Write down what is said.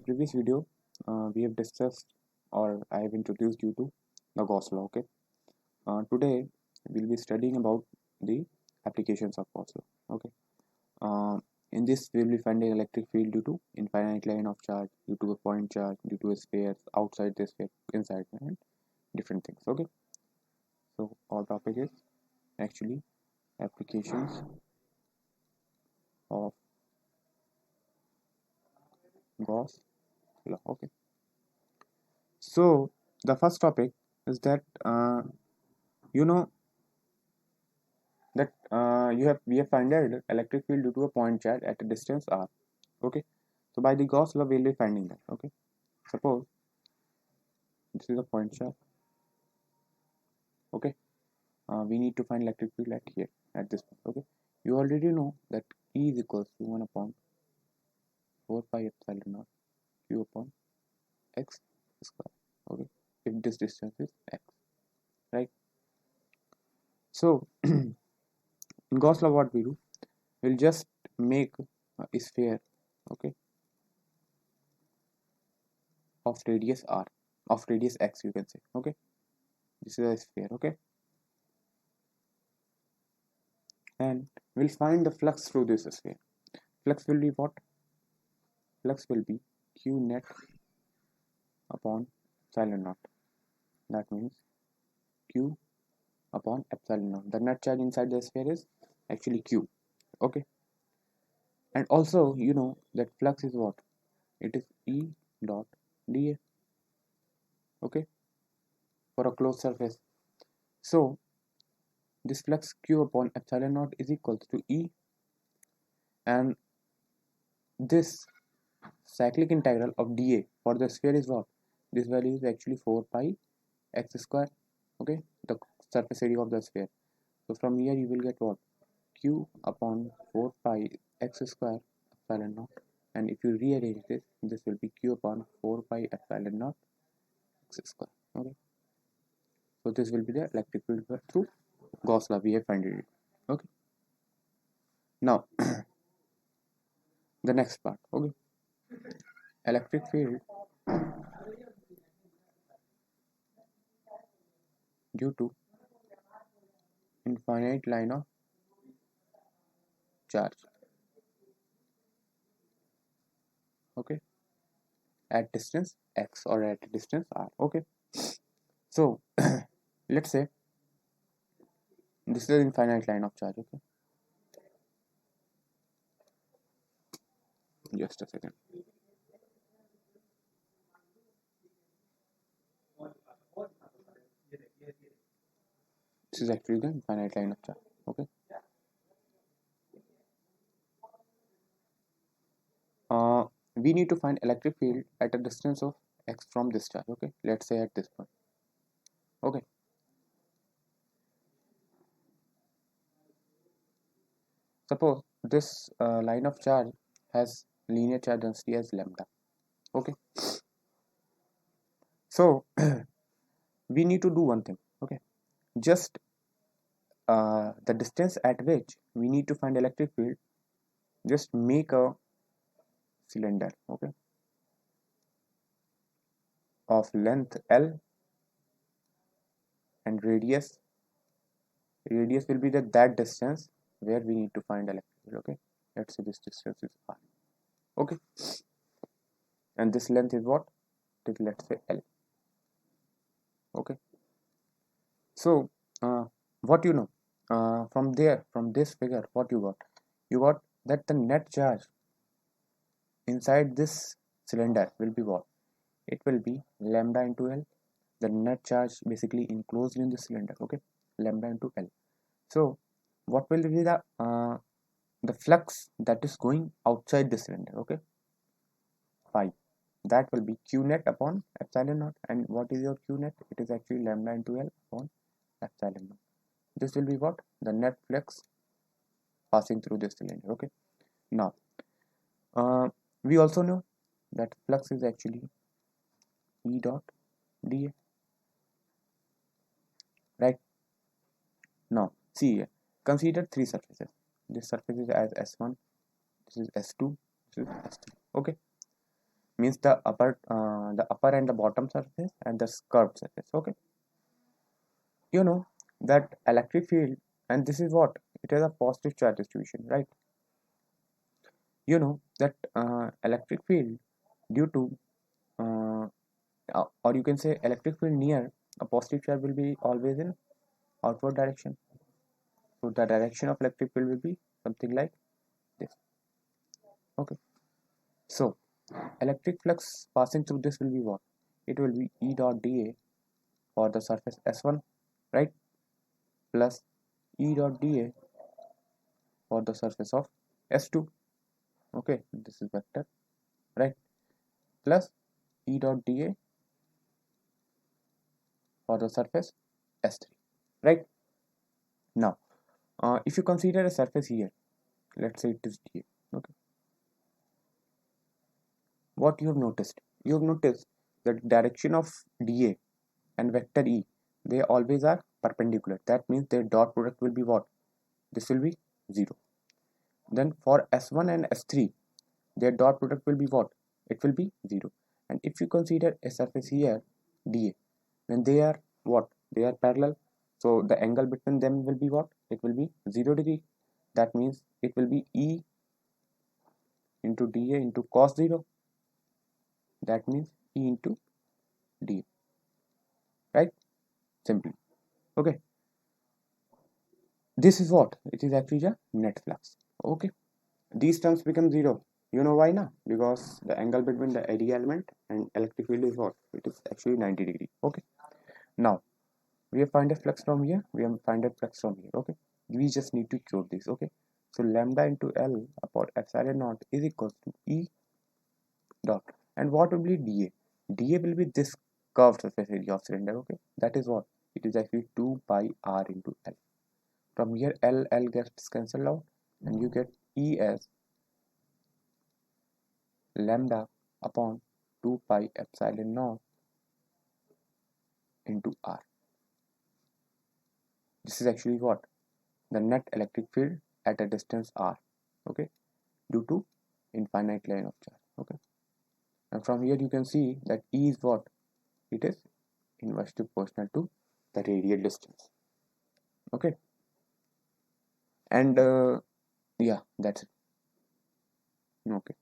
previous video, we have discussed or I have introduced you to the Gauss law. Okay. Today we'll be studying about the applications of Gauss law. Okay. In this we'll be finding electric field due to infinite line of charge, due to a point charge, due to a sphere, outside the sphere, inside, and different things. Okay. So our topic is actually applications of Gauss law. Okay. So the first topic is that you know that we have found electric field due to a point charge at a distance r. Okay, so by the Gauss law we'll be finding that. Okay, suppose this is a point charge. Okay, we need to find electric field at here at this point. Okay, you already know that E is equals to 1 upon 4 pi epsilon naught q upon x square. Okay, if this distance is x, right? So in Gauss law what we do, we'll just make a sphere, okay, of radius r, of radius x, you can say. Okay, this is a sphere. Okay, and we'll find the flux through this sphere. Flux will be what? Flux will be q net upon epsilon naught. That means q upon epsilon naught. The net charge inside the sphere is actually q. Okay, and also you know that flux is what? It is E dot dA. Okay, for a closed surface. So this flux q upon epsilon naught is equal to E, and this cyclic integral of dA for the sphere is what? This value is actually 4 pi x square. Okay, the surface area of the sphere. So from here you will get what? Q upon 4 pi x square epsilon naught, and if you rearrange this will be Q upon 4 pi epsilon naught x square. Okay, so this will be the electric field through Gauss law. We have found it. Okay, now the next part. Okay, electric field due to infinite line of charge. Okay, at distance x or at distance r. Okay, so let's say this is an infinite line of charge. Okay, just a second. This is actually the infinite line of charge. Okay, we need to find electric field at a distance of x from this charge. Okay, let's say at this point. Okay, suppose this line of charge has linear charge density as lambda. Okay, so we need to do one thing. Okay, just the distance at which we need to find electric field, just make a cylinder, okay, of length L and radius will be that distance where we need to find electric field. Okay, let's say this distance is r. Okay, and this length is what? Let's say L. Okay, so what you know from this figure, what you got that the net charge inside this cylinder will be what? It will be lambda into L, the net charge basically enclosed in the cylinder. Okay, lambda into L. So what will be the flux that is going outside the cylinder? Okay, phi, that will be q net upon epsilon naught. And what is your q net? It is actually lambda into L upon epsilon naught. This will be what? The net flux passing through this cylinder. Okay, now we also know that flux is actually E dot dA, right? Now see here, consider three surfaces. This surface is as S1, this is S2, this is S3. Okay, means the upper and the bottom surface and the curved surface. Okay, you know that electric field, and this is what it is, a positive charge distribution, right? You know that electric field due to uh, or you can say electric field near a positive charge will be always in outward direction. So the direction of electric field will be something like this. Okay, so electric flux passing through this will be what? It will be E dot dA for the surface S1, right? Plus E dot dA for the surface of S2. Okay, this is vector, right? Plus E dot dA for the surface S3, right? Now, if you consider a surface here, let's say it is dA. Okay, what you have noticed? You have noticed that direction of dA and vector E, they always are perpendicular. That means their dot product will be what? This will be 0. Then for S1 and S3, their dot product will be what? It will be 0. And if you consider a surface here, dA, then they are what? They are parallel. So the angle between them will be what? It will be 0 degree. That means it will be E into dA into cos 0. That means E into dA, right? Simply. Okay. This is what? It is actually a net flux. Okay. These terms become 0. You know why now? Because the angle between the eddy element and electric field is what? It is actually 90 degree. Okay. Now we have find a flux from here. We have find a flux from here. Okay. We just need to cure this. Okay. So lambda into L upon epsilon naught is equals to E dot. And what will be dA? dA will be this curved surface area of cylinder. Okay. That is what? It is actually 2 pi r into L. From here L gets cancelled out and you get E as lambda upon 2 pi epsilon naught into r. This is actually what? The net electric field at a distance r. Okay, due to infinite line of charge. Okay, and from here you can see that E is what? It is inversely proportional to the radial distance. Okay, and yeah, that's it. Okay.